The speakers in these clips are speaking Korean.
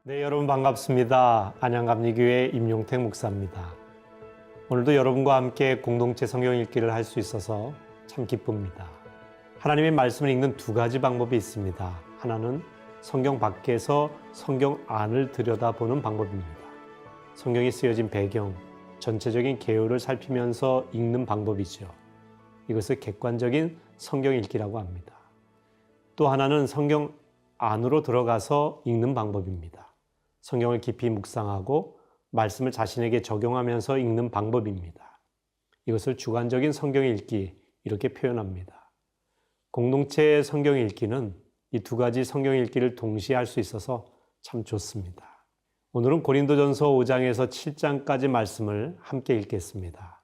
네, 여러분 반갑습니다. 안양감리교회 임용택 목사입니다. 오늘도 여러분과 함께 공동체 성경 읽기를 할 수 있어서 참 기쁩니다. 하나님의 말씀을 읽는 두 가지 방법이 있습니다. 하나는 성경 밖에서 성경 안을 들여다보는 방법입니다. 성경이 쓰여진 배경, 전체적인 개요를 살피면서 읽는 방법이죠. 이것을 객관적인 성경 읽기라고 합니다. 또 하나는 성경 안으로 들어가서 읽는 방법입니다. 성경을 깊이 묵상하고 말씀을 자신에게 적용하면서 읽는 방법입니다. 이것을 주관적인 성경 읽기 이렇게 표현합니다. 공동체 성경 읽기는 이 두 가지 성경 읽기를 동시에 할 수 있어서 참 좋습니다. 오늘은 고린도전서 5장에서 7장까지 말씀을 함께 읽겠습니다.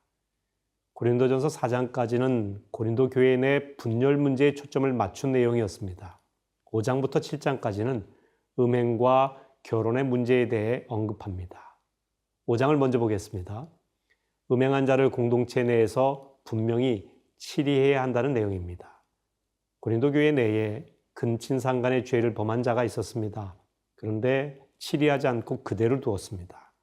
고린도전서 4장까지는 고린도 교회 내 분열 문제에 초점을 맞춘 내용이었습니다. 5장부터 7장까지는 음행과 결혼의 문제에 대해 언급합니다. 5장을 먼저 보겠습니다. 음행한 자를 공동체 내에서 분명히 치리해야 한다는 내용입니다. 고린도 교회 내에 근친상 간의 죄를 범한 자가 있었습니다. 그런데 치리하지 않고 그대로 두었습니다.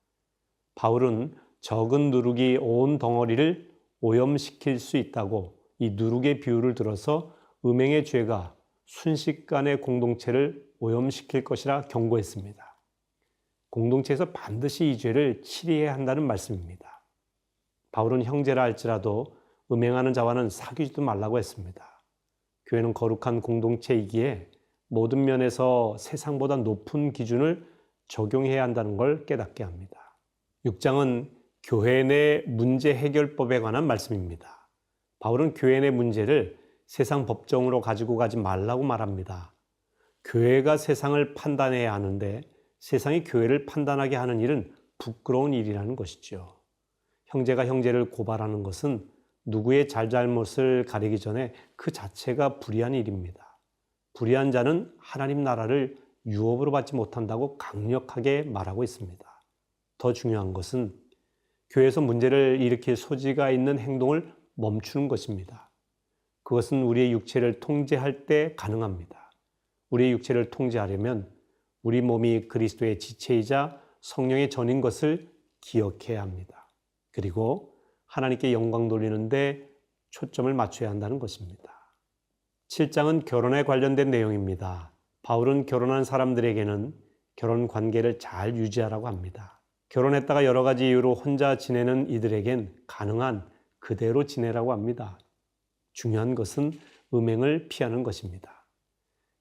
바울은 적은 누룩이 온 덩어리를 오염시킬 수 있다고 이 누룩의 비유를 들어서 음행의 죄가 순식간에 공동체를 오염시킬 것이라 경고했습니다. 공동체에서 반드시 이 죄를 치리해야 한다는 말씀입니다. 바울은 형제라 할지라도 음행하는 자와는 사귀지도 말라고 했습니다. 교회는 거룩한 공동체이기에 모든 면에서 세상보다 높은 기준을 적용해야 한다는 걸 깨닫게 합니다. 6장은 교회 내 문제 해결법에 관한 말씀입니다. 바울은 교회 내 문제를 세상 법정으로 가지고 가지 말라고 말합니다. 교회가 세상을 판단해야 하는데 세상이 교회를 판단하게 하는 일은 부끄러운 일이라는 것이죠. 형제가 형제를 고발하는 것은 누구의 잘잘못을 가리기 전에 그 자체가 불의한 일입니다. 불의한 자는 하나님 나라를 유업으로 받지 못한다고 강력하게 말하고 있습니다. 더 중요한 것은 교회에서 문제를 일으킬 소지가 있는 행동을 멈추는 것입니다. 그것은 우리의 육체를 통제할 때 가능합니다. 우리의 육체를 통제하려면 우리 몸이 그리스도의 지체이자 성령의 전인 것을 기억해야 합니다. 그리고 하나님께 영광 돌리는데 초점을 맞춰야 한다는 것입니다. 7장은 결혼에 관련된 내용입니다. 바울은 결혼한 사람들에게는 결혼 관계를 잘 유지하라고 합니다. 결혼했다가 여러 가지 이유로 혼자 지내는 이들에겐 가능한 그대로 지내라고 합니다. 중요한 것은 음행을 피하는 것입니다.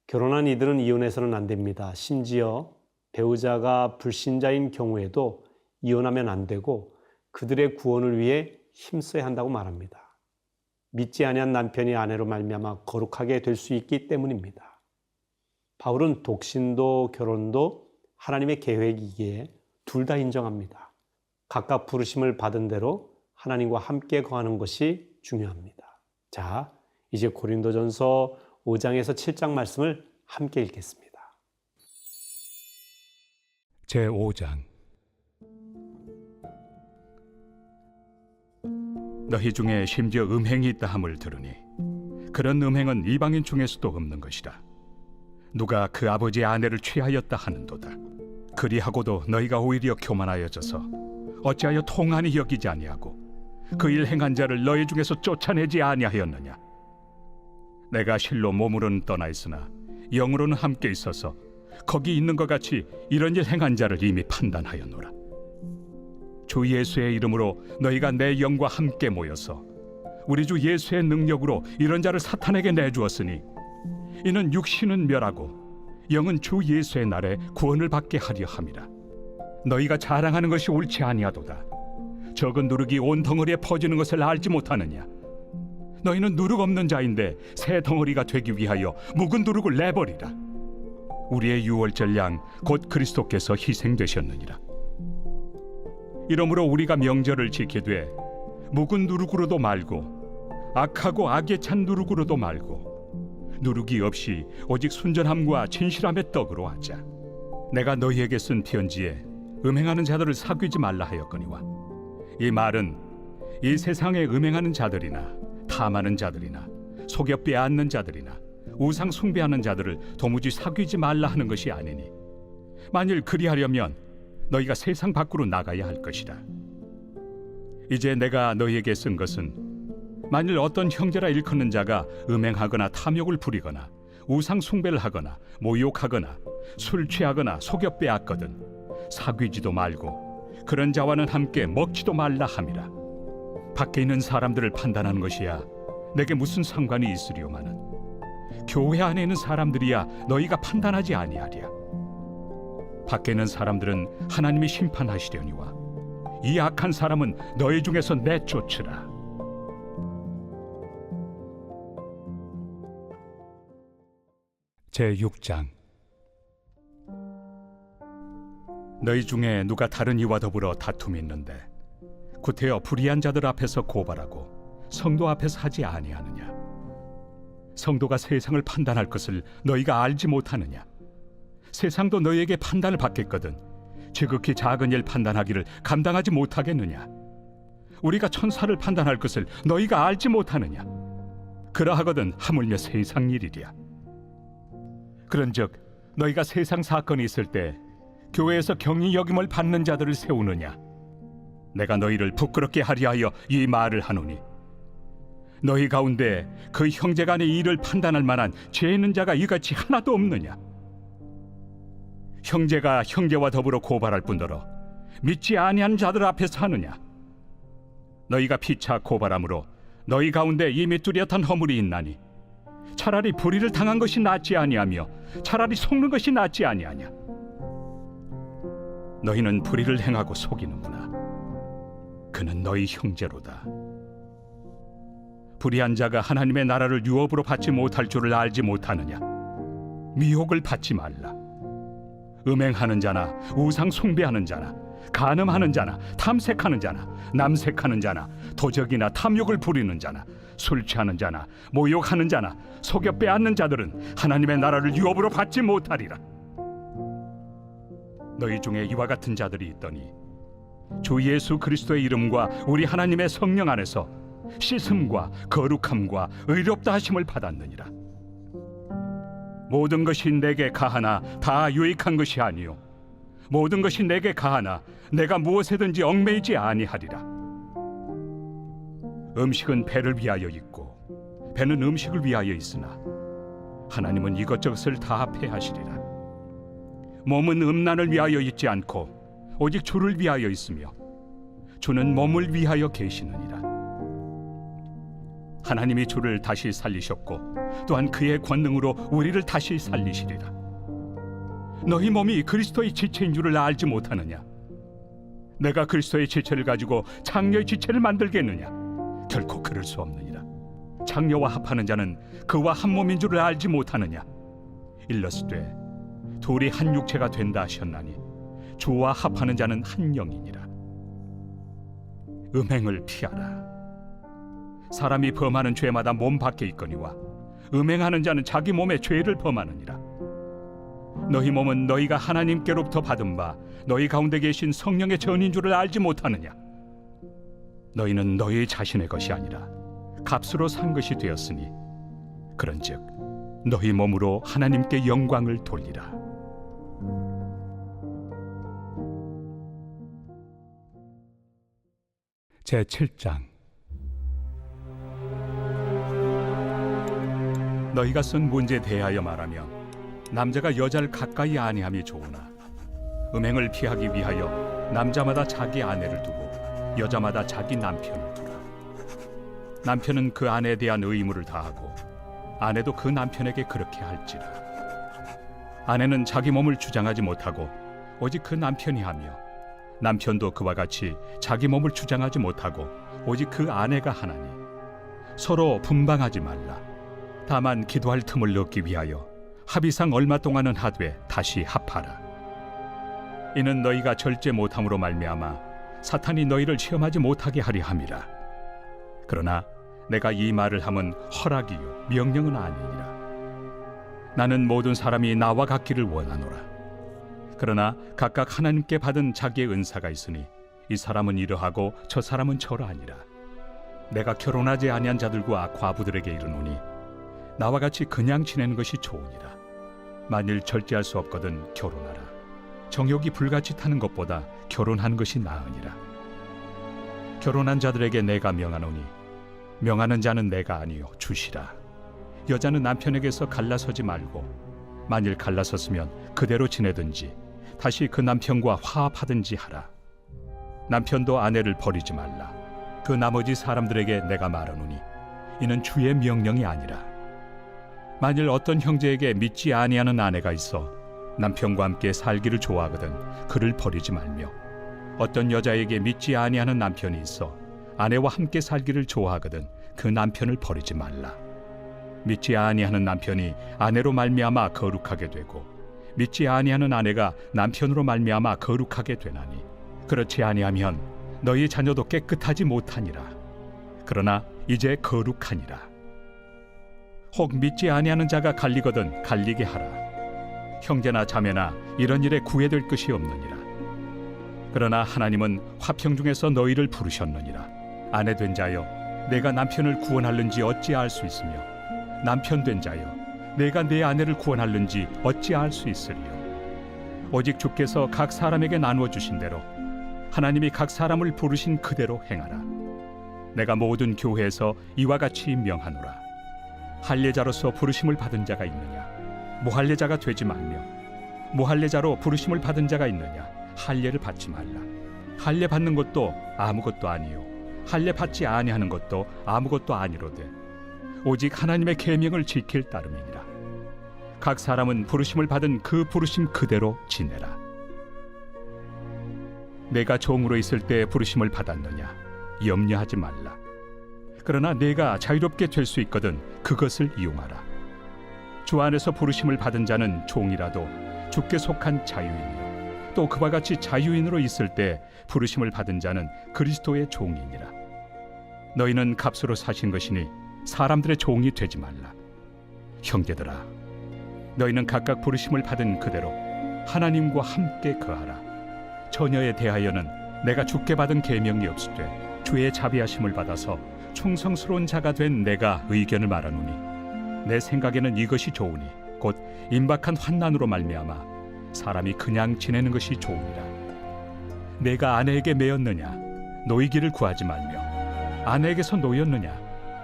결혼한 이들은 이혼해서는 안 됩니다. 심지어 배우자가 불신자인 경우에도 이혼하면 안 되고 그들의 구원을 위해 힘써야 한다고 말합니다. 믿지 아니한 남편이 아내로 말미암아 거룩하게 될 수 있기 때문입니다. 바울은 독신도 결혼도 하나님의 계획이기에 둘 다 인정합니다. 각각 부르심을 받은 대로 하나님과 함께 거하는 것이 중요합니다. 자, 이제 고린도전서 5장에서 7장 말씀을 함께 읽겠습니다. 제5장 너희 중에 심지어 음행이 있다 함을 들으니 그런 음행은 이방인 중에서도 없는 것이라. 누가 그 아버지의 아내를 취하였다 하는도다. 그리하고도 너희가 오히려 교만하여져서 어찌하여 통한이 여기지 아니하고 그 일 행한 자를 너희 중에서 쫓아내지 아니하였느냐. 내가 실로 몸으로는 떠나 있으나 영으로는 함께 있어서 거기 있는 것 같이 이런 일 행한 자를 이미 판단하였노라. 주 예수의 이름으로 너희가 내 영과 함께 모여서 우리 주 예수의 능력으로 이런 자를 사탄에게 내주었으니 이는 육신은 멸하고 영은 주 예수의 날에 구원을 받게 하려 함이라. 너희가 자랑하는 것이 옳지 아니하도다. 적은 누룩이 온 덩어리에 퍼지는 것을 알지 못하느냐. 너희는 누룩 없는 자인데 새 덩어리가 되기 위하여 묵은 누룩을 내버리라. 우리의 유월절 양 곧 그리스도께서 희생되셨느니라. 이러므로 우리가 명절을 지키되 묵은 누룩으로도 말고 악하고 악에 찬 누룩으로도 말고 누룩이 없이 오직 순전함과 진실함의 떡으로 하자. 내가 너희에게 쓴 편지에 음행하는 자들을 사귀지 말라 하였거니와 이 말은 이 세상에 음행하는 자들이나 탐하는 자들이나 속여 빼앗는 자들이나 우상 숭배하는 자들을 도무지 사귀지 말라 하는 것이 아니니 만일 그리하려면 너희가 세상 밖으로 나가야 할 것이라. 이제 내가 너희에게 쓴 것은 만일 어떤 형제라 일컫는 자가 음행하거나 탐욕을 부리거나 우상 숭배를 하거나 모욕하거나 술 취하거나 속여 빼앗거든 사귀지도 말고 그런 자와는 함께 먹지도 말라 함이라. 밖에 있는 사람들을 판단하는 것이야 내게 무슨 상관이 있으리오마는 교회 안에 있는 사람들이야 너희가 판단하지 아니하랴. 밖에 있는 사람들은 하나님이 심판하시려니와 이 악한 사람은 너희 중에서 내쫓으라. 제6장. 너희 중에 누가 다른 이와 더불어 다툼이 있는데 구태여 불의한 자들 앞에서 고발하고 성도 앞에서 하지 아니하느냐? 성도가 세상을 판단할 것을 너희가 알지 못하느냐? 세상도 너희에게 판단을 받겠거든 지극히 작은 일 판단하기를 감당하지 못하겠느냐? 우리가 천사를 판단할 것을 너희가 알지 못하느냐? 그러하거든 하물며 세상 일이랴. 그런즉 너희가 세상 사건이 있을 때 교회에서 경히 여김을 받는 자들을 세우느냐? 내가 너희를 부끄럽게 하려 하여 이 말을 하노니 너희 가운데 그 형제간의 일을 판단할 만한 죄 있는 자가 이같이 하나도 없느냐? 형제가 형제와 더불어 고발할 뿐더러 믿지 아니한 자들 앞에서 하느냐? 너희가 피차 고발함으로 너희 가운데 이미 뚜렷한 허물이 있나니 차라리 불의를 당한 것이 낫지 아니하며 차라리 속는 것이 낫지 아니하냐? 너희는 불의를 행하고 속이는구나. 그는 너희 형제로다. 불의한 자가 하나님의 나라를 유업으로 받지 못할 줄을 알지 못하느냐? 미혹을 받지 말라. 음행하는 자나 우상 숭배하는 자나 간음하는 자나 탐색하는 자나 남색하는 자나 도적이나 탐욕을 부리는 자나 술 취하는 자나 모욕하는 자나 속여 빼앗는 자들은 하나님의 나라를 유업으로 받지 못하리라. 너희 중에 이와 같은 자들이 있더니 주 예수 그리스도의 이름과 우리 하나님의 성령 안에서 씻음과 거룩함과 의롭다 하심을 받았느니라. 모든 것이 내게 가하나 다 유익한 것이 아니요 모든 것이 내게 가하나 내가 무엇에든지 얽매이지 아니하리라. 음식은 배를 위하여 있고 배는 음식을 위하여 있으나 하나님은 이것저것을 다 패하시리라. 몸은 음란을 위하여 있지 않고 오직 주를 위하여 있으며 주는 몸을 위하여 계시느니라. 하나님이 주를 다시 살리셨고 또한 그의 권능으로 우리를 다시 살리시리라. 너희 몸이 그리스도의 지체인 줄을 알지 못하느냐? 내가 그리스도의 지체를 가지고 장녀의 지체를 만들겠느냐? 결코 그럴 수 없느니라. 장녀와 합하는 자는 그와 한 몸인 줄을 알지 못하느냐? 일러스되 둘이 한 육체가 된다 하셨나니 주와 합하는 자는 한 영이니라. 음행을 피하라. 사람이 범하는 죄마다 몸 밖에 있거니와 음행하는 자는 자기 몸에 죄를 범하느니라. 너희 몸은 너희가 하나님께로부터 받은 바 너희 가운데 계신 성령의 전인 줄을 알지 못하느냐? 너희는 너희 자신의 것이 아니라 값으로 산 것이 되었으니 그런즉 너희 몸으로 하나님께 영광을 돌리라. 제7장. 너희가 쓴 문제에 대하여 말하면 남자가 여자를 가까이 아니함이 좋으나 음행을 피하기 위하여 남자마다 자기 아내를 두고 여자마다 자기 남편을 두라. 남편은 그 아내에 대한 의무를 다하고 아내도 그 남편에게 그렇게 할지라. 아내는 자기 몸을 주장하지 못하고 오직 그 남편이 하며 남편도 그와 같이 자기 몸을 주장하지 못하고 오직 그 아내가 하나니 서로 분방하지 말라. 다만 기도할 틈을 얻기 위하여 합의상 얼마 동안은 하되 다시 합하라. 이는 너희가 절제 못함으로 말미암아 사탄이 너희를 시험하지 못하게 하려 함이라. 그러나 내가 이 말을 함은 허락이요 명령은 아니니라. 나는 모든 사람이 나와 같기를 원하노라. 그러나 각각 하나님께 받은 자기의 은사가 있으니 이 사람은 이러하고 저 사람은 저러하니라. 내가 결혼하지 아니한 자들과 과부들에게 이르노니 나와 같이 그냥 지내는 것이 좋으니라. 만일 절제할 수 없거든 결혼하라. 정욕이 불같이 타는 것보다 결혼하는 것이 나으니라. 결혼한 자들에게 내가 명하노니 명하는 자는 내가 아니요 주시라. 여자는 남편에게서 갈라서지 말고 만일 갈라섰으면 그대로 지내든지 다시 그 남편과 화합하든지 하라. 남편도 아내를 버리지 말라. 그 나머지 사람들에게 내가 말하노니 이는 주의 명령이 아니라. 만일 어떤 형제에게 믿지 아니하는 아내가 있어 남편과 함께 살기를 좋아하거든 그를 버리지 말며, 어떤 여자에게 믿지 아니하는 남편이 있어 아내와 함께 살기를 좋아하거든 그 남편을 버리지 말라. 믿지 아니하는 남편이 아내로 말미암아 거룩하게 되고 믿지 아니하는 아내가 남편으로 말미암아 거룩하게 되나니, 그렇지 아니하면 너희 자녀도 깨끗하지 못하니라. 그러나 이제 거룩하니라. 혹 믿지 아니하는 자가 갈리거든 갈리게 하라. 형제나 자매나 이런 일에 구애될 것이 없느니라. 그러나 하나님은 화평 중에서 너희를 부르셨느니라. 아내 된 자여 내가 남편을 구원할는지 어찌 알 수 있으며, 남편 된 자여 내가 내 아내를 구원할는지 어찌 알 수 있으리요. 오직 주께서 각 사람에게 나누어 주신 대로 하나님이 각 사람을 부르신 그대로 행하라. 내가 모든 교회에서 이와 같이 명하노라. 할례자로서 부르심을 받은 자가 있느냐? 무할례자가 되지 말며, 무할례자로 부르심을 받은 자가 있느냐? 할례를 받지 말라. 할례 받는 것도 아무것도 아니요 할례 받지 아니하는 것도 아무것도 아니로되 오직 하나님의 계명을 지킬 따름이니라. 각 사람은 부르심을 받은 그 부르심 그대로 지내라. 내가 종으로 있을 때 부르심을 받았느냐? 염려하지 말라. 그러나 내가 자유롭게 될 수 있거든 그것을 이용하라. 주 안에서 부르심을 받은 자는 종이라도 주께 속한 자유인이요 또 그와 같이 자유인으로 있을 때 부르심을 받은 자는 그리스도의 종이니라. 너희는 값으로 사신 것이니 사람들의 종이 되지 말라. 형제들아, 너희는 각각 부르심을 받은 그대로 하나님과 함께 거하라. 처녀에 대하여는 내가 주께 받은 계명이 없으되 주의 자비하심을 받아서 충성스러운 자가 된 내가 의견을 말하노니, 내 생각에는 이것이 좋으니 곧 임박한 환난으로 말미암아 사람이 그냥 지내는 것이 좋으니라. 내가 아내에게 매였느냐? 노이기를 구하지 말며, 아내에게서 노였느냐?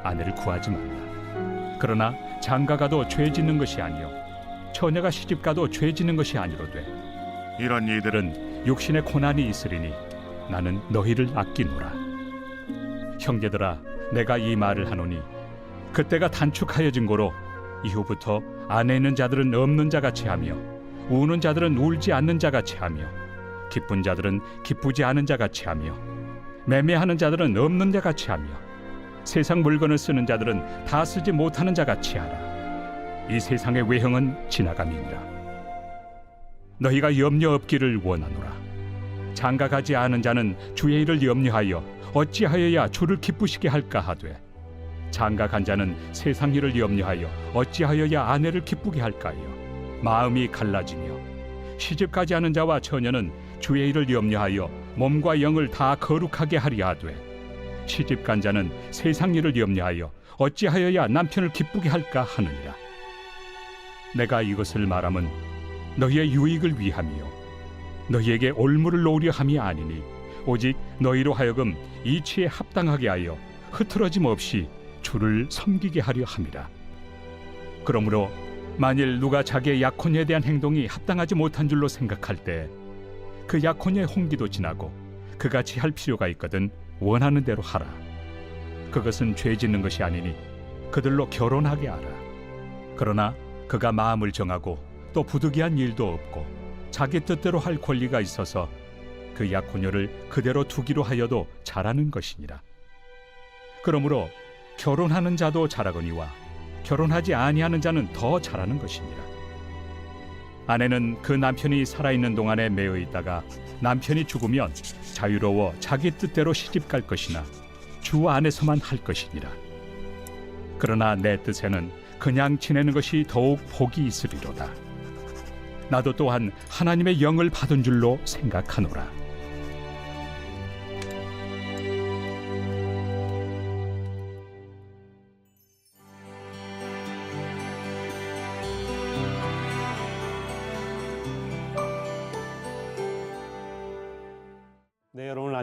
아내를 구하지 말라. 그러나 장가가도 죄 짓는 것이 아니요 처녀가 시집가도 죄 짓는 것이 아니로되 이런 이들은 육신의 고난이 있으리니 나는 너희를 아끼노라. 형제들아, 내가 이 말을 하노니 그때가 단축하여진 고로 이후부터 안에 있는 자들은 없는 자같이 하며 우는 자들은 울지 않는 자같이 하며 기쁜 자들은 기쁘지 않은 자같이 하며 매매하는 자들은 없는 자같이 하며 세상 물건을 쓰는 자들은 다 쓰지 못하는 자같이 하라. 이 세상의 외형은 지나감이니라. 너희가 염려 없기를 원하노라. 장가가지 않은 자는 주의 일을 염려하여 어찌하여야 주를 기쁘시게 할까 하되, 장가간 자는 세상 일을 염려하여 어찌하여야 아내를 기쁘게 할까요? 마음이 갈라지며 시집가지 않은 자와 처녀는 주의 일을 염려하여 몸과 영을 다 거룩하게 하려 하되, 시집간 자는 세상 일을 염려하여 어찌하여야 남편을 기쁘게 할까 하느니라. 내가 이것을 말함은 너희의 유익을 위함이요 너희에게 올무를 놓으려 함이 아니니 오직 너희로 하여금 이치에 합당하게 하여 흐트러짐 없이 주를 섬기게 하려 함이라. 그러므로 만일 누가 자기의 약혼에 대한 행동이 합당하지 못한 줄로 생각할 때 그 약혼의 홍기도 지나고 그같이 할 필요가 있거든 원하는 대로 하라. 그것은 죄 짓는 것이 아니니 그들로 결혼하게 하라. 그러나 그가 마음을 정하고 또 부득이한 일도 없고 자기 뜻대로 할 권리가 있어서 그 약혼녀를 그대로 두기로 하여도 잘하는 것이니라. 그러므로 결혼하는 자도 잘하거니와 결혼하지 아니하는 자는 더 잘하는 것이니라. 아내는 그 남편이 살아있는 동안에 매여 있다가 남편이 죽으면 자유로워 자기 뜻대로 시집갈 것이나 주 안에서만 할 것이니라. 그러나 내 뜻에는 그냥 지내는 것이 더욱 복이 있으리로다. 나도 또한 하나님의 영을 받은 줄로 생각하노라.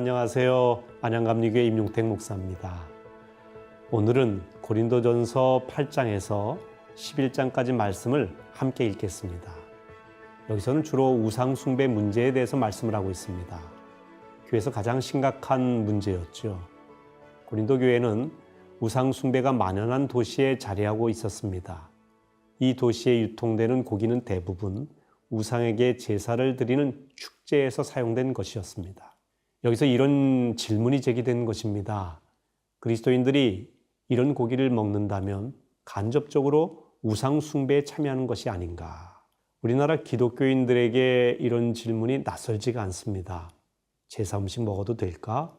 안녕하세요. 안양감리교회 임용택 목사입니다. 오늘은 고린도전서 8장에서 11장까지 말씀을 함께 읽겠습니다. 여기서는 주로 우상 숭배 문제에 대해서 말씀을 하고 있습니다. 교회에서 가장 심각한 문제였죠. 고린도 교회는 우상 숭배가 만연한 도시에 자리하고 있었습니다. 이 도시에 유통되는 고기는 대부분 우상에게 제사를 드리는 축제에서 사용된 것이었습니다. 여기서 이런 질문이 제기된 것입니다. 그리스도인들이 이런 고기를 먹는다면 간접적으로 우상 숭배에 참여하는 것이 아닌가? 우리나라 기독교인들에게 이런 질문이 낯설지가 않습니다. 제사 음식 먹어도 될까?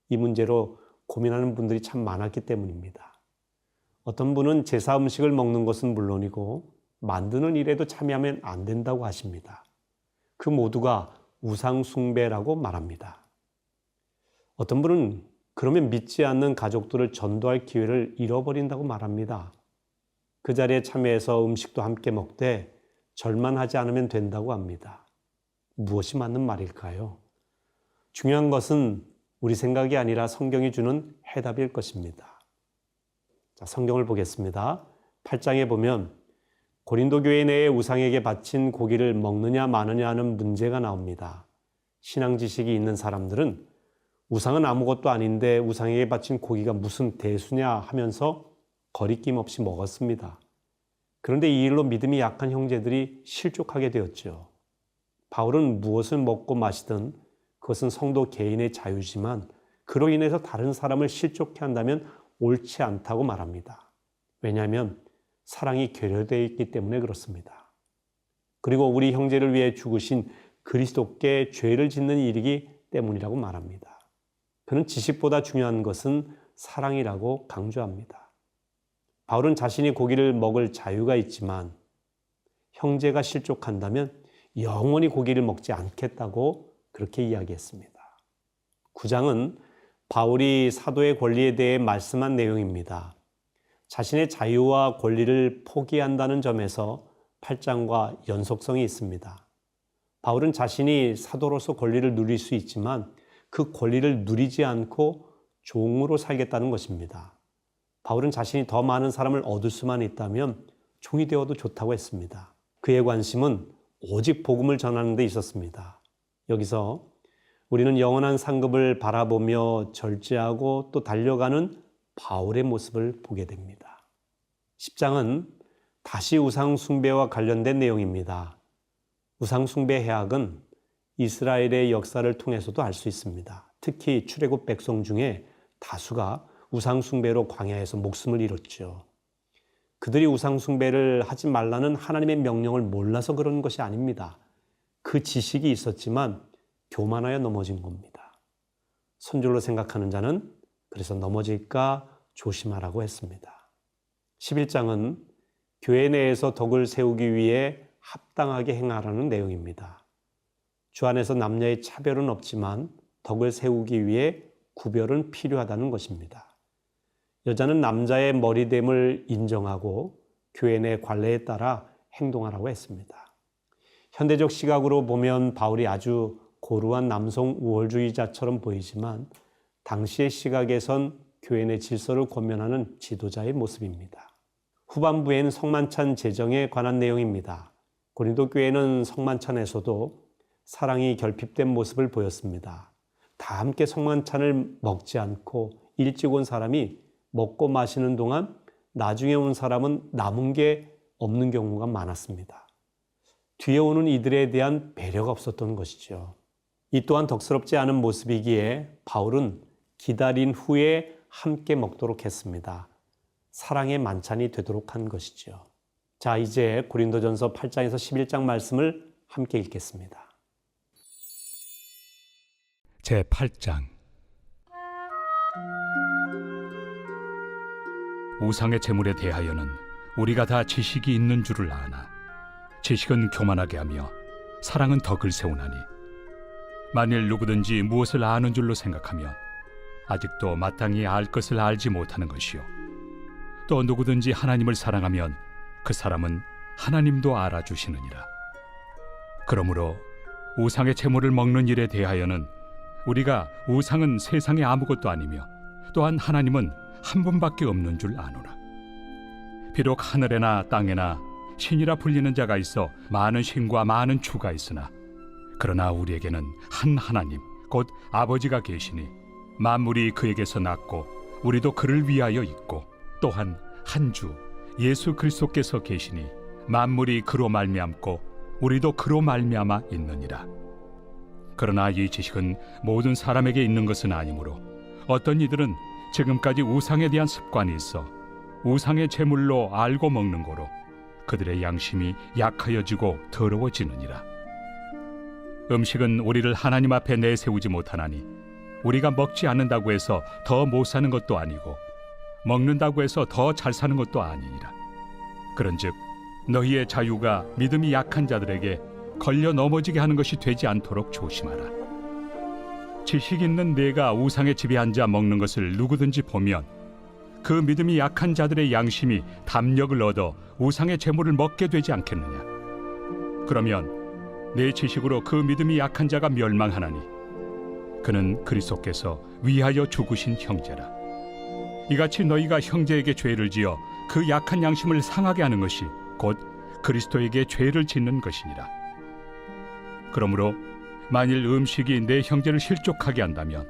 이 문제로 고민하는 분들이 참 많았기 때문입니다. 어떤 분은 제사 음식을 먹는 것은 물론이고 만드는 일에도 참여하면 안 된다고 하십니다. 그 모두가 우상 숭배라고 말합니다. 어떤 분은 그러면 믿지 않는 가족들을 전도할 기회를 잃어버린다고 말합니다. 그 자리에 참여해서 음식도 함께 먹되 절만 하지 않으면 된다고 합니다. 무엇이 맞는 말일까요? 중요한 것은 우리 생각이 아니라 성경이 주는 해답일 것입니다. 자, 성경을 보겠습니다. 8장에 보면 고린도 교회 내에 우상에게 바친 고기를 먹느냐 마느냐 하는 문제가 나옵니다. 신앙 지식이 있는 사람들은 우상은 아무것도 아닌데 우상에게 바친 고기가 무슨 대수냐 하면서 거리낌 없이 먹었습니다. 그런데 이 일로 믿음이 약한 형제들이 실족하게 되었죠. 바울은 무엇을 먹고 마시든 그것은 성도 개인의 자유지만 그로 인해서 다른 사람을 실족해 한다면 옳지 않다고 말합니다. 왜냐하면 사랑이 결여되어 있기 때문에 그렇습니다. 그리고 우리 형제를 위해 죽으신 그리스도께 죄를 짓는 일이기 때문이라고 말합니다. 그는 지식보다 중요한 것은 사랑이라고 강조합니다. 바울은 자신이 고기를 먹을 자유가 있지만 형제가 실족한다면 영원히 고기를 먹지 않겠다고 그렇게 이야기했습니다. 9장은 바울이 사도의 권리에 대해 말씀한 내용입니다. 자신의 자유와 권리를 포기한다는 점에서 8장과 연속성이 있습니다. 바울은 자신이 사도로서 권리를 누릴 수 있지만 그 권리를 누리지 않고 종으로 살겠다는 것입니다. 바울은 자신이 더 많은 사람을 얻을 수만 있다면 종이 되어도 좋다고 했습니다. 그의 관심은 오직 복음을 전하는 데 있었습니다. 여기서 우리는 영원한 상급을 바라보며 절제하고 또 달려가는 바울의 모습을 보게 됩니다. 10장은 다시 우상 숭배와 관련된 내용입니다. 우상 숭배 해악은 이스라엘의 역사를 통해서도 알 수 있습니다. 특히 출애굽 백성 중에 다수가 우상 숭배로 광야에서 목숨을 잃었죠. 그들이 우상 숭배를 하지 말라는 하나님의 명령을 몰라서 그런 것이 아닙니다. 그 지식이 있었지만 교만하여 넘어진 겁니다. 선줄로 생각하는 자는 그래서 넘어질까 조심하라고 했습니다. 11장은 교회 내에서 덕을 세우기 위해 합당하게 행하라는 내용입니다. 주 안에서 남녀의 차별은 없지만 덕을 세우기 위해 구별은 필요하다는 것입니다. 여자는 남자의 머리됨을 인정하고 교회 내 관례에 따라 행동하라고 했습니다. 현대적 시각으로 보면 바울이 아주 고루한 남성 우월주의자처럼 보이지만 당시의 시각에선 교회 내 질서를 권면하는 지도자의 모습입니다. 후반부엔 성만찬 제정에 관한 내용입니다. 고린도 교회는 성만찬에서도 사랑이 결핍된 모습을 보였습니다. 다 함께 성만찬을 먹지 않고 일찍 온 사람이 먹고 마시는 동안 나중에 온 사람은 남은 게 없는 경우가 많았습니다. 뒤에 오는 이들에 대한 배려가 없었던 것이죠. 이 또한 덕스럽지 않은 모습이기에 바울은 기다린 후에 함께 먹도록 했습니다. 사랑의 만찬이 되도록 한 것이죠. 자, 이제 고린도전서 8장에서 11장 말씀을 함께 읽겠습니다. 제8장 우상의 제물에 대하여는 우리가 다 지식이 있는 줄을 아나 지식은 교만하게 하며 사랑은 덕을 세우나니 만일 누구든지 무엇을 아는 줄로 생각하면 아직도 마땅히 알 것을 알지 못하는 것이요 또 누구든지 하나님을 사랑하면 그 사람은 하나님도 알아주시느니라. 그러므로 우상의 제물을 먹는 일에 대하여는 우리가 우상은 세상에 아무것도 아니며 또한 하나님은 한 분밖에 없는 줄 아노라. 비록 하늘에나 땅에나 신이라 불리는 자가 있어 많은 신과 많은 주가 있으나 그러나 우리에게는 한 하나님 곧 아버지가 계시니 만물이 그에게서 났고 우리도 그를 위하여 있고 또한 한 주 예수 그리스도께서 계시니 만물이 그로 말미암고 우리도 그로 말미암아 있느니라. 그러나 이 지식은 모든 사람에게 있는 것은 아니므로 어떤 이들은 지금까지 우상에 대한 습관이 있어 우상의 제물로 알고 먹는 거로 그들의 양심이 약하여지고 더러워지느니라. 음식은 우리를 하나님 앞에 내세우지 못하나니 우리가 먹지 않는다고 해서 더 못 사는 것도 아니고 먹는다고 해서 더 잘 사는 것도 아니니라. 그런즉 너희의 자유가 믿음이 약한 자들에게 걸려 넘어지게 하는 것이 되지 않도록 조심하라. 지식 있는 네가 우상의 집에 앉아 먹는 것을 누구든지 보면 그 믿음이 약한 자들의 양심이 담력을 얻어 우상의 제물을 먹게 되지 않겠느냐. 그러면 내 지식으로 그 믿음이 약한 자가 멸망하나니 그는 그리스도께서 위하여 죽으신 형제라. 이같이 너희가 형제에게 죄를 지어 그 약한 양심을 상하게 하는 것이 곧 그리스도에게 죄를 짓는 것이니라. 그러므로 만일 음식이 내 형제를 실족하게 한다면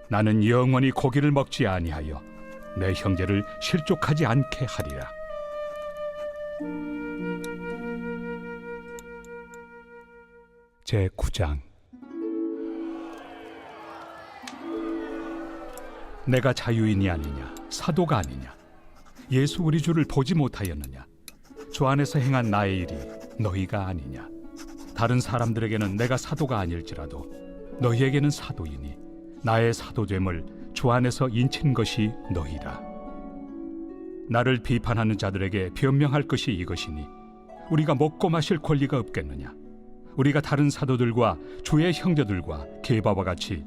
나는 영원히 고기를 먹지 아니하여 내 형제를 실족하지 않게 하리라. 제9장. 내가 자유인이 아니냐 사도가 아니냐 예수 우리 주를 보지 못하였느냐 주 안에서 행한 나의 일이 너희가 아니냐. 다른 사람들에게는 내가 사도가 아닐지라도 너희에게는 사도이니 나의 사도됨을 주 안에서 인친 것이 너희라. 나를 비판하는 자들에게 변명할 것이 이것이니 우리가 먹고 마실 권리가 없겠느냐. 우리가 다른 사도들과 주의 형제들과 게바와 같이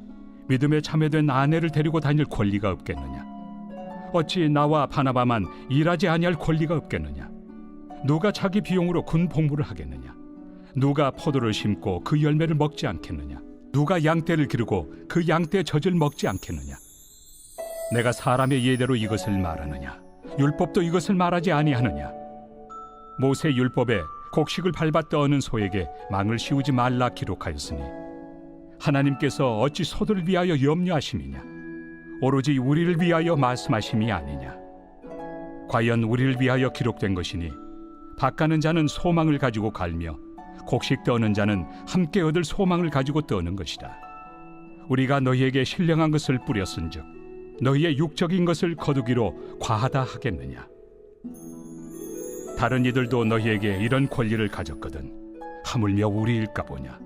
믿음에 참여된 아내를 데리고 다닐 권리가 없겠느냐. 어찌 나와 바나바만 일하지 아니할 권리가 없겠느냐. 누가 자기 비용으로 군 복무를 하겠느냐. 누가 포도를 심고 그 열매를 먹지 않겠느냐. 누가 양떼를 기르고 그 양떼 젖을 먹지 않겠느냐. 내가 사람의 예대로 이것을 말하느냐. 율법도 이것을 말하지 아니하느냐. 모세 율법에 곡식을 밟아 떠는 소에게 망을 씌우지 말라 기록하였으니 하나님께서 어찌 소들을 위하여 염려하심이냐. 오로지 우리를 위하여 말씀하심이 아니냐. 과연 우리를 위하여 기록된 것이니 밭가는 자는 소망을 가지고 갈며 곡식 떠는 자는 함께 얻을 소망을 가지고 떠는 것이다. 우리가 너희에게 신령한 것을 뿌렸은즉 너희의 육적인 것을 거두기로 과하다 하겠느냐. 다른 이들도 너희에게 이런 권리를 가졌거든 하물며 우리일까 보냐.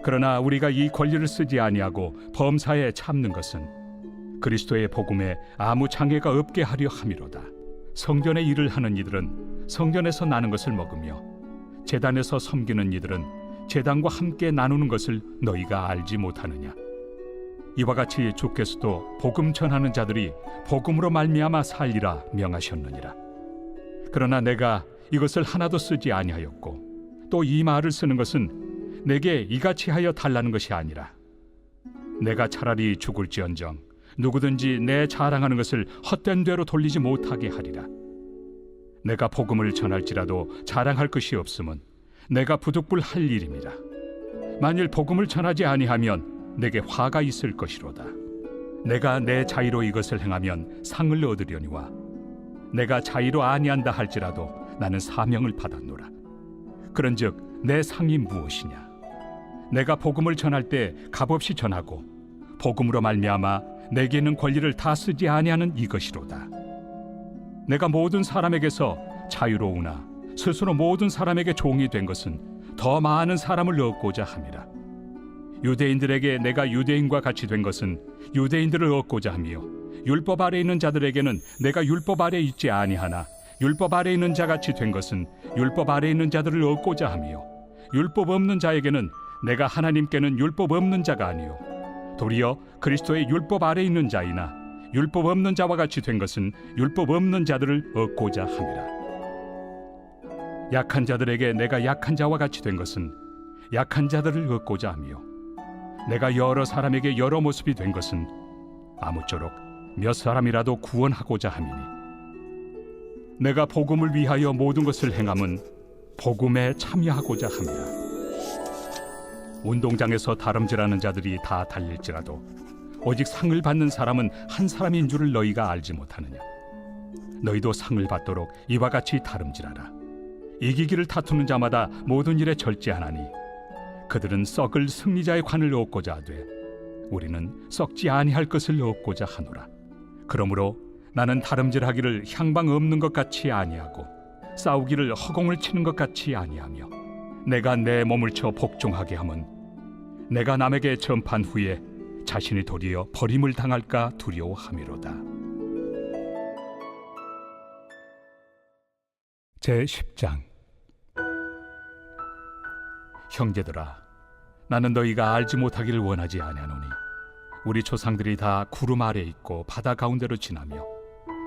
그러나 우리가 이 권리를 쓰지 아니하고 범사에 참는 것은 그리스도의 복음에 아무 장애가 없게 하려 함이로다. 성전의 일을 하는 이들은 성전에서 나는 것을 먹으며 제단에서 섬기는 이들은 제단과 함께 나누는 것을 너희가 알지 못하느냐. 이와 같이 주께서도 복음 전하는 자들이 복음으로 말미암아 살리라 명하셨느니라. 그러나 내가 이것을 하나도 쓰지 아니하였고 또 이 말을 쓰는 것은 내게 이같이 하여 달라는 것이 아니라 내가 차라리 죽을지언정 누구든지 내 자랑하는 것을 헛된 대로 돌리지 못하게 하리라. 내가 복음을 전할지라도 자랑할 것이 없음은 내가 부득불 할 일입니다. 만일 복음을 전하지 아니하면 내게 화가 있을 것이로다. 내가 내 자의로 이것을 행하면 상을 얻으려니와 내가 자의로 아니한다 할지라도 나는 사명을 받았노라. 그런즉 내 상이 무엇이냐. 내가 복음을 전할 때 값없이 전하고 복음으로 말미암아 내게 있는 권리를 다 쓰지 아니하는 이것이로다. 내가 모든 사람에게서 자유로우나 스스로 모든 사람에게 종이 된 것은 더 많은 사람을 얻고자 함이라. 유대인들에게 내가 유대인과 같이 된 것은 유대인들을 얻고자 하며 율법 아래 있는 자들에게는 내가 율법 아래 있지 아니하나 율법 아래 있는 자같이 된 것은 율법 아래 있는 자들을 얻고자 하며 율법 없는 자에게는 내가 하나님께는 율법 없는 자가 아니요 도리어 그리스도의 율법 아래 있는 자이나 율법 없는 자와 같이 된 것은 율법 없는 자들을 얻고자 함이라. 약한 자들에게 내가 약한 자와 같이 된 것은 약한 자들을 얻고자 하며 내가 여러 사람에게 여러 모습이 된 것은 아무쪼록 몇 사람이라도 구원하고자 함이니 내가 복음을 위하여 모든 것을 행함은 복음에 참여하고자 함이라. 운동장에서 다름질하는 자들이 다 달릴지라도 오직 상을 받는 사람은 한 사람인 줄을 너희가 알지 못하느냐. 너희도 상을 받도록 이와 같이 다름질하라. 이기기를 다투는 자마다 모든 일에 절제하나니 그들은 썩을 승리자의 관을 얻고자 하되 우리는 썩지 아니할 것을 얻고자 하노라. 그러므로 나는 다름질하기를 향방 없는 것 같이 아니하고 싸우기를 허공을 치는 것 같이 아니하며 내가 내 몸을 쳐 복종하게 함은 내가 남에게 전판 후에 자신이 도리어 버림을 당할까 두려워함이로다. 제10장. 형제들아, 나는 너희가 알지 못하기를 원하지 아니하노니 우리 조상들이 다 구름 아래 있고 바다 가운데로 지나며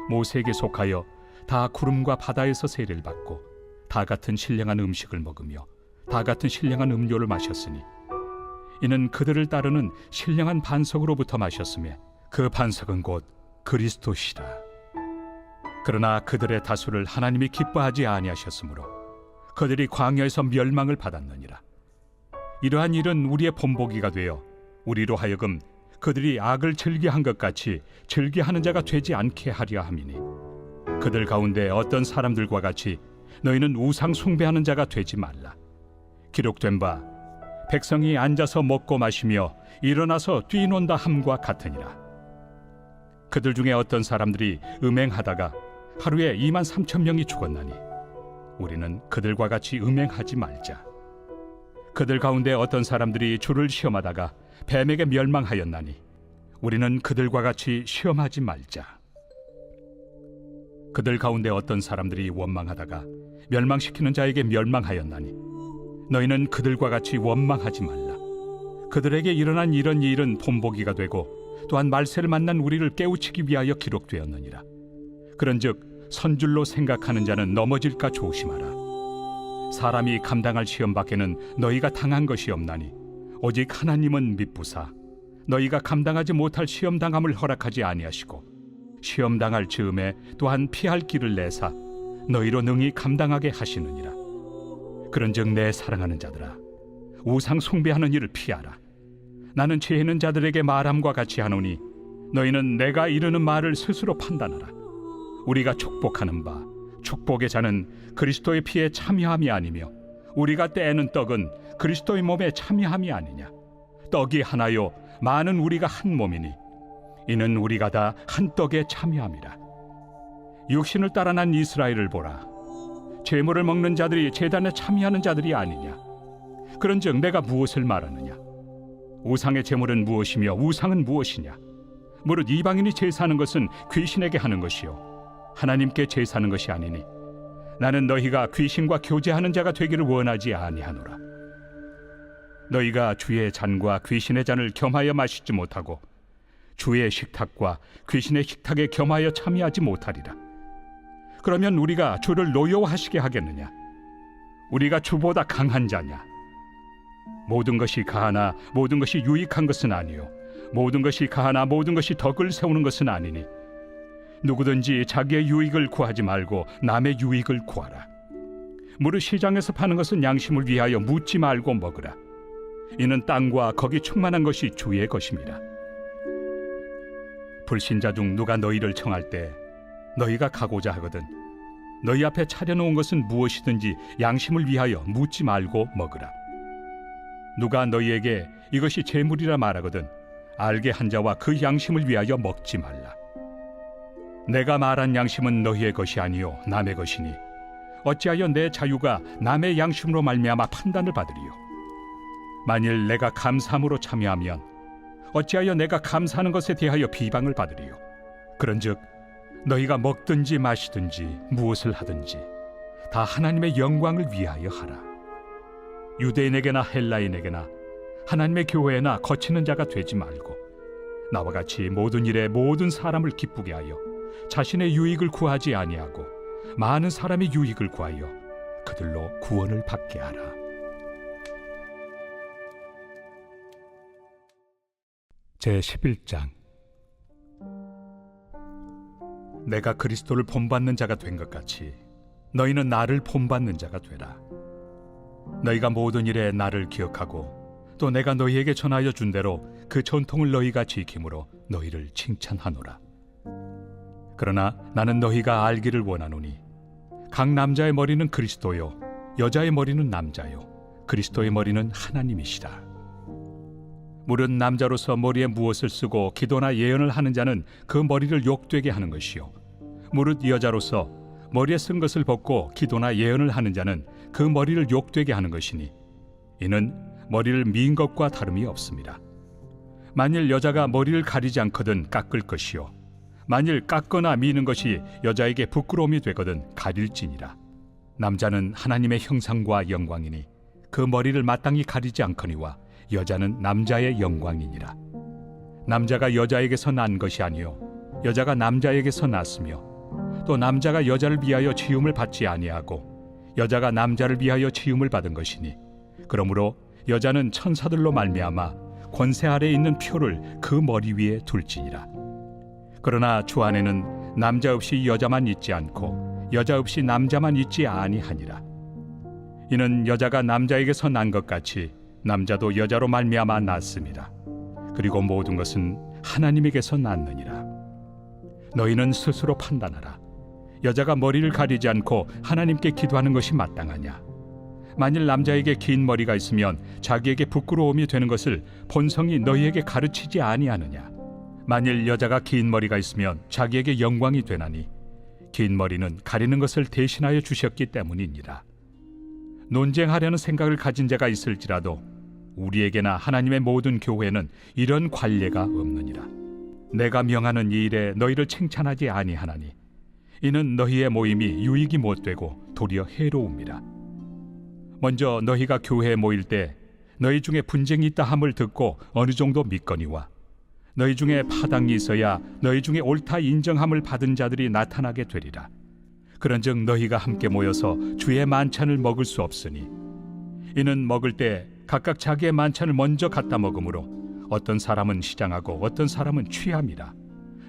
모세에게 속하여 다 구름과 바다에서 세례를 받고 다 같은 신령한 음식을 먹으며 다 같은 신령한 음료를 마셨으니 이는 그들을 따르는 신령한 반석으로부터 마셨으며 그 반석은 곧 그리스도시라. 그러나 그들의 다수를 하나님이 기뻐하지 아니하셨으므로 그들이 광야에서 멸망을 받았느니라. 이러한 일은 우리의 본보기가 되어 우리로 하여금 그들이 악을 즐겨한 것 같이 즐겨하는 자가 되지 않게 하려 함이니 그들 가운데 어떤 사람들과 같이 너희는 우상 숭배하는 자가 되지 말라. 기록된 바 백성이 앉아서 먹고 마시며 일어나서 뛰논다 함과 같으니라. 그들 중에 어떤 사람들이 음행하다가 하루에 23,000명이 죽었나니 우리는 그들과 같이 음행하지 말자. 그들 가운데 어떤 사람들이 주를 시험하다가 뱀에게 멸망하였나니 우리는 그들과 같이 시험하지 말자. 그들 가운데 어떤 사람들이 원망하다가 멸망시키는 자에게 멸망하였나니 너희는 그들과 같이 원망하지 말라. 그들에게 일어난 이런 일은 본보기가 되고 또한 말세를 만난 우리를 깨우치기 위하여 기록되었느니라. 그런즉 선줄로 생각하는 자는 넘어질까 조심하라. 사람이 감당할 시험 밖에는 너희가 당한 것이 없나니 오직 하나님은 미쁘사 너희가 감당하지 못할 시험 당함을 허락하지 아니하시고 시험 당할 즈음에 또한 피할 길을 내사 너희로 능히 감당하게 하시느니라. 그런즉 내 사랑하는 자들아, 우상 숭배하는 일을 피하라. 나는 죄 있는 자들에게 말함과 같이 하노니 너희는 내가 이르는 말을 스스로 판단하라. 우리가 축복하는 바 축복의 자는 그리스도의 피에 참여함이 아니며 우리가 떼는 떡은 그리스도의 몸에 참여함이 아니냐. 떡이 하나요 많은 우리가 한 몸이니 이는 우리가 다 한 떡에 참여함이라. 육신을 따라 난 이스라엘을 보라. 제물을 먹는 자들이 제단에 참여하는 자들이 아니냐. 그런즉 내가 무엇을 말하느냐. 우상의 제물은 무엇이며 우상은 무엇이냐. 무릇 이방인이 제사하는 것은 귀신에게 하는 것이요 하나님께 제사하는 것이 아니니 나는 너희가 귀신과 교제하는 자가 되기를 원하지 아니하노라. 너희가 주의 잔과 귀신의 잔을 겸하여 마시지 못하고 주의 식탁과 귀신의 식탁에 겸하여 참여하지 못하리라. 그러면 우리가 주를 노여워하시게 하겠느냐. 우리가 주보다 강한 자냐. 모든 것이 가하나 모든 것이 유익한 것은 아니요 모든 것이 가하나 모든 것이 덕을 세우는 것은 아니니 누구든지 자기의 유익을 구하지 말고 남의 유익을 구하라. 무릇 시장에서 파는 것은 양심을 위하여 묻지 말고 먹으라. 이는 땅과 거기 충만한 것이 주의 것임이라. 불신자 중 누가 너희를 청할 때 너희가 가고자 하거든 너희 앞에 차려놓은 것은 무엇이든지 양심을 위하여 묻지 말고 먹으라. 누가 너희에게 이것이 제물이라 말하거든 알게 한 자와 그 양심을 위하여 먹지 말라. 내가 말한 양심은 너희의 것이 아니요 남의 것이니 어찌하여 내 자유가 남의 양심으로 말미암아 판단을 받으리요. 만일 내가 감사함으로 참여하면 어찌하여 내가 감사하는 것에 대하여 비방을 받으리요. 그런즉 너희가 먹든지 마시든지 무엇을 하든지 다 하나님의 영광을 위하여 하라. 유대인에게나 헬라인에게나 하나님의 교회나 거치는 자가 되지 말고 나와 같이 모든 일에 모든 사람을 기쁘게 하여 자신의 유익을 구하지 아니하고 많은 사람의 유익을 구하여 그들로 구원을 받게 하라. 제11장. 내가 그리스도를 본받는 자가 된 것 같이 너희는 나를 본받는 자가 되라. 너희가 모든 일에 나를 기억하고 또 내가 너희에게 전하여 준 대로 그 전통을 너희가 지킴으로 너희를 칭찬하노라. 그러나 나는 너희가 알기를 원하노니 각 남자의 머리는 그리스도요 여자의 머리는 남자요 그리스도의 머리는 하나님이시라. 무릇 남자로서 머리에 무엇을 쓰고 기도나 예언을 하는 자는 그 머리를 욕되게 하는 것이요 무릇 여자로서 머리에 쓴 것을 벗고 기도나 예언을 하는 자는 그 머리를 욕되게 하는 것이니 이는 머리를 미인 것과 다름이 없습니다. 만일 여자가 머리를 가리지 않거든 깎을 것이요 만일 깎거나 미는 것이 여자에게 부끄러움이 되거든 가릴지니라. 남자는 하나님의 형상과 영광이니 그 머리를 마땅히 가리지 않거니와 여자는 남자의 영광이니라. 남자가 여자에게서 난 것이 아니요 여자가 남자에게서 났으며 또 남자가 여자를 위하여 지음을 받지 아니하고 여자가 남자를 위하여 지음을 받은 것이니 그러므로 여자는 천사들로 말미암아 권세 아래에 있는 표를 그 머리 위에 둘지니라. 그러나 주 안에는 남자 없이 여자만 있지 않고 여자 없이 남자만 있지 아니하니라. 이는 여자가 남자에게서 난 것 같이 남자도 여자로 말미암아 났습니다. 그리고 모든 것은 하나님에게서 났느니라. 너희는 스스로 판단하라. 여자가 머리를 가리지 않고 하나님께 기도하는 것이 마땅하냐? 만일 남자에게 긴 머리가 있으면 자기에게 부끄러움이 되는 것을 본성이 너희에게 가르치지 아니하느냐? 만일 여자가 긴 머리가 있으면 자기에게 영광이 되나니 긴 머리는 가리는 것을 대신하여 주셨기 때문이니라. 논쟁하려는 생각을 가진 자가 있을지라도 우리에게나 하나님의 모든 교회는 이런 관례가 없느니라. 내가 명하는 이 일에 너희를 칭찬하지 아니하나니 이는 너희의 모임이 유익이 못되고 도리어 해로움이라. 먼저 너희가 교회에 모일 때 너희 중에 분쟁이 있다 함을 듣고 어느 정도 믿거니와 너희 중에 파당이 있어야 너희 중에 옳다 인정함을 받은 자들이 나타나게 되리라. 그런즉 너희가 함께 모여서 주의 만찬을 먹을 수 없으니 이는 먹을 때 각각 자기의 만찬을 먼저 갖다 먹으므로 어떤 사람은 시장하고 어떤 사람은 취함이라.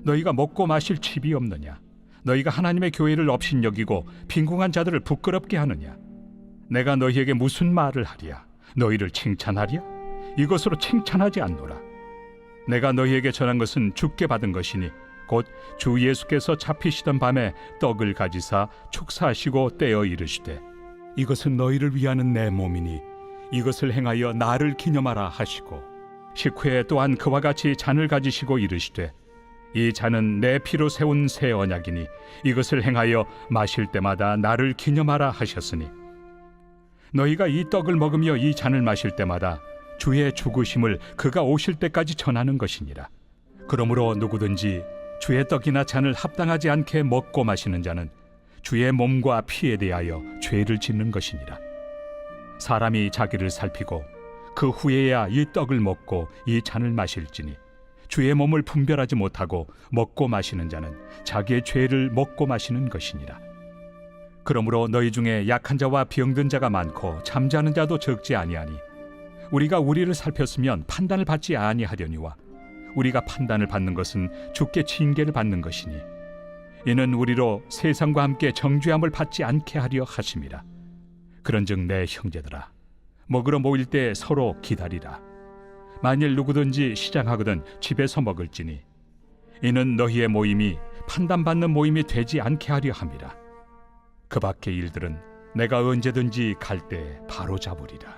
너희가 먹고 마실 칩이 없느냐? 너희가 하나님의 교회를 업신여기고 빈궁한 자들을 부끄럽게 하느냐? 내가 너희에게 무슨 말을 하랴? 너희를 칭찬하랴? 이것으로 칭찬하지 않노라. 내가 너희에게 전한 것은 주께 받은 것이니 곧 주 예수께서 잡히시던 밤에 떡을 가지사 축사하시고 떼어 이르시되 이것은 너희를 위하는 내 몸이니 이것을 행하여 나를 기념하라 하시고 식후에 또한 그와 같이 잔을 가지시고 이르시되 이 잔은 내 피로 세운 새 언약이니 이것을 행하여 마실 때마다 나를 기념하라 하셨으니 너희가 이 떡을 먹으며 이 잔을 마실 때마다 주의 죽으심을 그가 오실 때까지 전하는 것이니라. 그러므로 누구든지 주의 떡이나 잔을 합당하지 않게 먹고 마시는 자는 주의 몸과 피에 대하여 죄를 짓는 것이니라. 사람이 자기를 살피고 그 후에야 이 떡을 먹고 이 잔을 마실지니 주의 몸을 분별하지 못하고 먹고 마시는 자는 자기의 죄를 먹고 마시는 것이니라. 그러므로 너희 중에 약한 자와 병든 자가 많고 잠자는 자도 적지 아니하니 우리가 우리를 살폈으면 판단을 받지 아니하려니와 우리가 판단을 받는 것은 주께 징계를 받는 것이니 이는 우리로 세상과 함께 정죄함을 받지 않게 하려 하심이라. 그런즉 내 형제들아 먹으러 모일 때 서로 기다리라. 만일 누구든지 시장하거든 집에서 먹을지니 이는 너희의 모임이 판단받는 모임이 되지 않게 하려 함이라. 그 밖의 일들은 내가 언제든지 갈 때 바로 잡으리라.